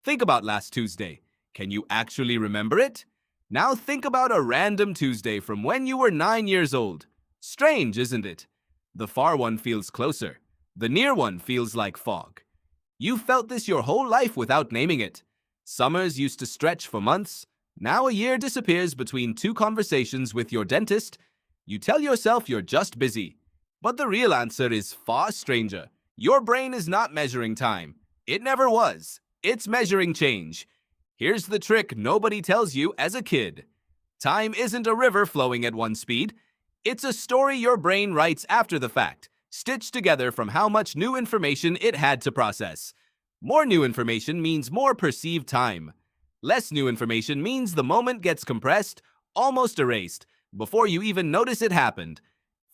Think about last Tuesday. Can you actually remember it? Now think about a random Tuesday from when you were 9 years old. Strange, isn't it? The far one feels closer. The near one feels like fog. You felt this your whole life without naming it. Summers used to stretch for months. Now a year disappears between two conversations with your dentist. You tell yourself you're just busy. But the real answer is far stranger. Your brain is not measuring time. It never was. It's measuring change. Here's the trick nobody tells you as a kid. Time isn't a river flowing at one speed. It's a story your brain writes after the fact, stitched together from how much new information it had to process. More new information means more perceived time. Less new information means the moment gets compressed, almost erased, before you even notice it happened.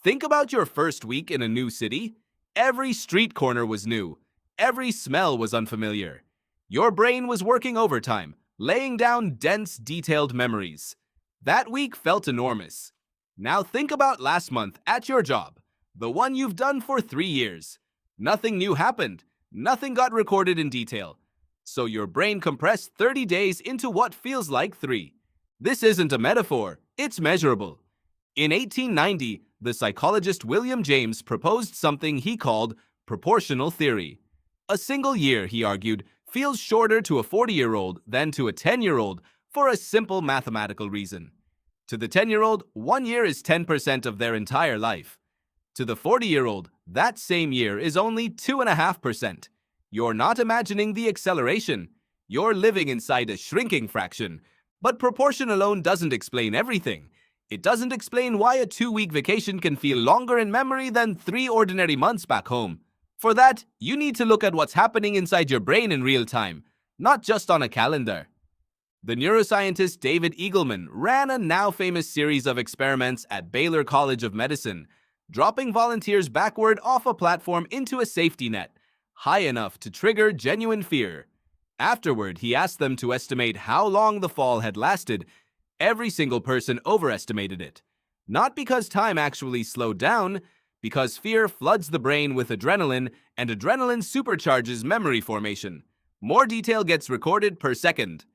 Think about your first week in a new city. Every street corner was new. Every smell was unfamiliar. Your brain was working overtime, laying down dense, detailed memories. That week felt enormous. Now think about last month at your job, the one you've done for 3 years. Nothing new happened. Nothing got recorded in detail. So your brain compressed 30 days into what feels like 3. This isn't a metaphor. It's measurable. In 1890, the psychologist William James proposed something he called proportional theory. A single year, he argued, feels shorter to a 40-year-old than to a 10-year-old for a simple mathematical reason. To the 10-year-old, 1 year is 10% of their entire life. To the 40-year-old, that same year is only 2.5%. You're not imagining the acceleration. You're living inside a shrinking fraction. But proportion alone doesn't explain everything. It doesn't explain why a 2-week vacation can feel longer in memory than 3 ordinary months back home. For that, you need to look at what's happening inside your brain in real time, not just on a calendar. The neuroscientist David Eagleman ran a now-famous series of experiments at Baylor College of Medicine, dropping volunteers backward off a platform into a safety net, high enough to trigger genuine fear. Afterward, he asked them to estimate how long the fall had lasted. Every single person overestimated it. Not because time actually slowed down, because fear floods the brain with adrenaline, and adrenaline supercharges memory formation. More detail gets recorded per second.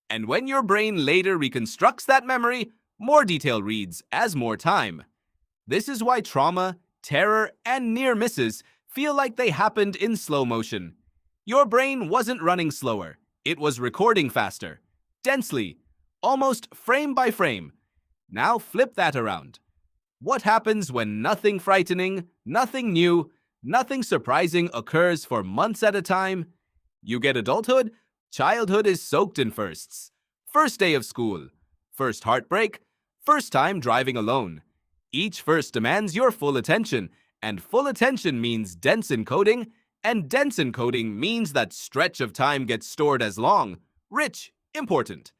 And when your brain later reconstructs that memory, more detail reads as more time. This is why trauma, terror, and near misses feel like they happened in slow motion. Your brain wasn't running slower. It was recording faster, densely, almost frame by frame. Now flip that around. What happens when nothing frightening, nothing new, nothing surprising occurs for months at a time? You get adulthood. Childhood is soaked in firsts. First day of school, first heartbreak, first time driving alone. Each first demands your full attention, and full attention means dense encoding, and dense encoding means that stretch of time gets stored as long, rich, important.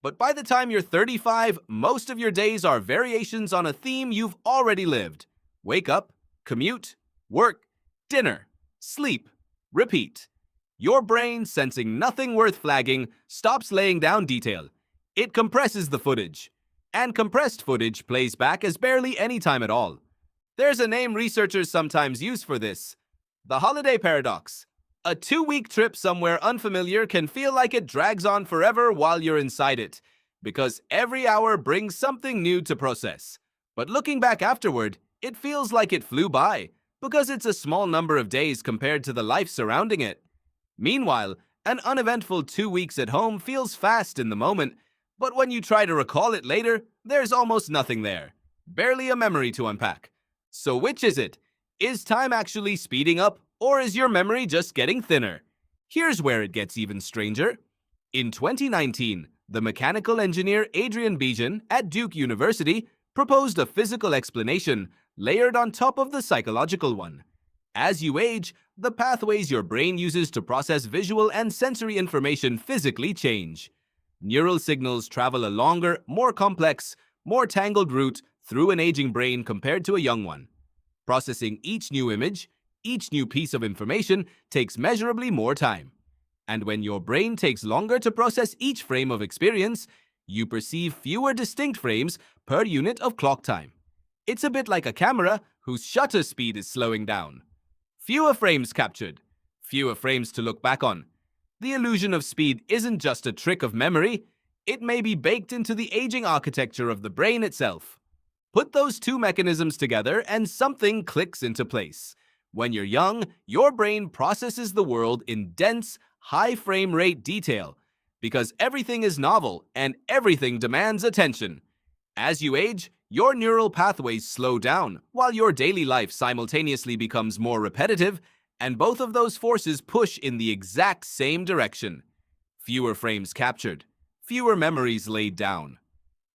But by the time you're 35, most of your days are variations on a theme you've already lived. Wake up, commute, work, dinner, sleep, repeat. Your brain, sensing nothing worth flagging, stops laying down detail. It compresses the footage. And compressed footage plays back as barely any time at all. There's a name researchers sometimes use for this: the holiday paradox. A 2-week trip somewhere unfamiliar can feel like it drags on forever while you're inside it, because every hour brings something new to process. But looking back afterward, it feels like it flew by, because it's a small number of days compared to the life surrounding it. Meanwhile, an uneventful 2 weeks at home feels fast in the moment, but when you try to recall it later, there's almost nothing there. Barely a memory to unpack. So which is it? Is time actually speeding up, or is your memory just getting thinner? Here's where it gets even stranger. In 2019, the mechanical engineer Adrian Bejan at Duke University proposed a physical explanation layered on top of the psychological one. As you age, the pathways your brain uses to process visual and sensory information physically change. Neural signals travel a longer, more complex, more tangled route through an aging brain compared to a young one. Processing each new image, each new piece of information takes measurably more time. And when your brain takes longer to process each frame of experience, you perceive fewer distinct frames per unit of clock time. It's a bit like a camera whose shutter speed is slowing down. Fewer frames captured, fewer frames to look back on. The illusion of speed isn't just a trick of memory, it may be baked into the aging architecture of the brain itself. Put those two mechanisms together and something clicks into place. When you're young, your brain processes the world in dense, high frame rate detail because everything is novel and everything demands attention. As you age, your neural pathways slow down while your daily life simultaneously becomes more repetitive, and both of those forces push in the exact same direction. Fewer frames captured, fewer memories laid down.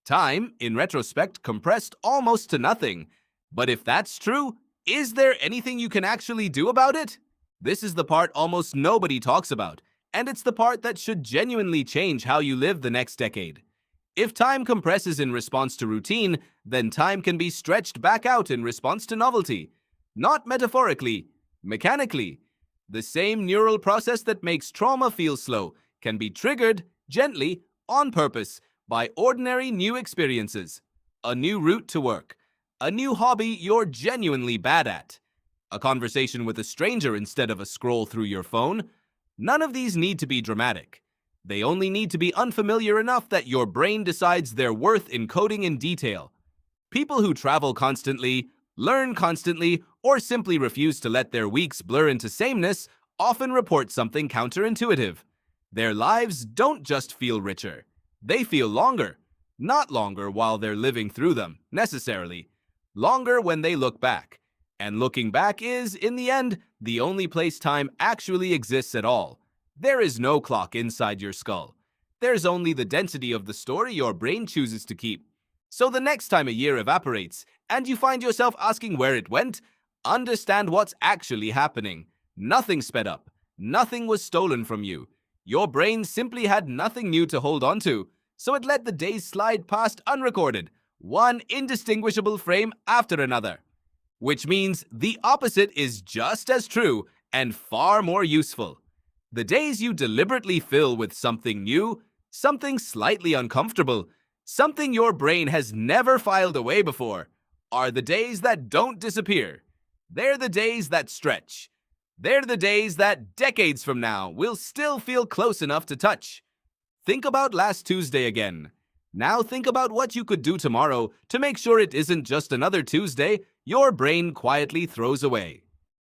Time, in retrospect, compressed almost to nothing. But if that's true, is there anything you can actually do about it? This is the part almost nobody talks about, and it's the part that should genuinely change how you live the next decade. If time compresses in response to routine, then time can be stretched back out in response to novelty. Not metaphorically, mechanically. The same neural process that makes trauma feel slow can be triggered gently, on purpose, by ordinary new experiences. A new route to work, a new hobby you're genuinely bad at, a conversation with a stranger instead of a scroll through your phone. None of these need to be dramatic. They only need to be unfamiliar enough that your brain decides they're worth encoding in detail. People who travel constantly, learn constantly, or simply refuse to let their weeks blur into sameness often report something counterintuitive. Their lives don't just feel richer. They feel longer. Not longer while they're living through them, necessarily. Longer when they look back. And looking back is, in the end, the only place time actually exists at all. There is no clock inside your skull. There's only the density of the story your brain chooses to keep. So the next time a year evaporates and you find yourself asking where it went, understand what's actually happening. Nothing sped up. Nothing was stolen from you. Your brain simply had nothing new to hold on to, so it let the days slide past unrecorded, one indistinguishable frame after another. Which means the opposite is just as true and far more useful. The days you deliberately fill with something new, something slightly uncomfortable, something your brain has never filed away before, are the days that don't disappear. They're the days that stretch. They're the days that decades from now will still feel close enough to touch. Think about last Tuesday again. Now think about what you could do tomorrow to make sure it isn't just another Tuesday your brain quietly throws away.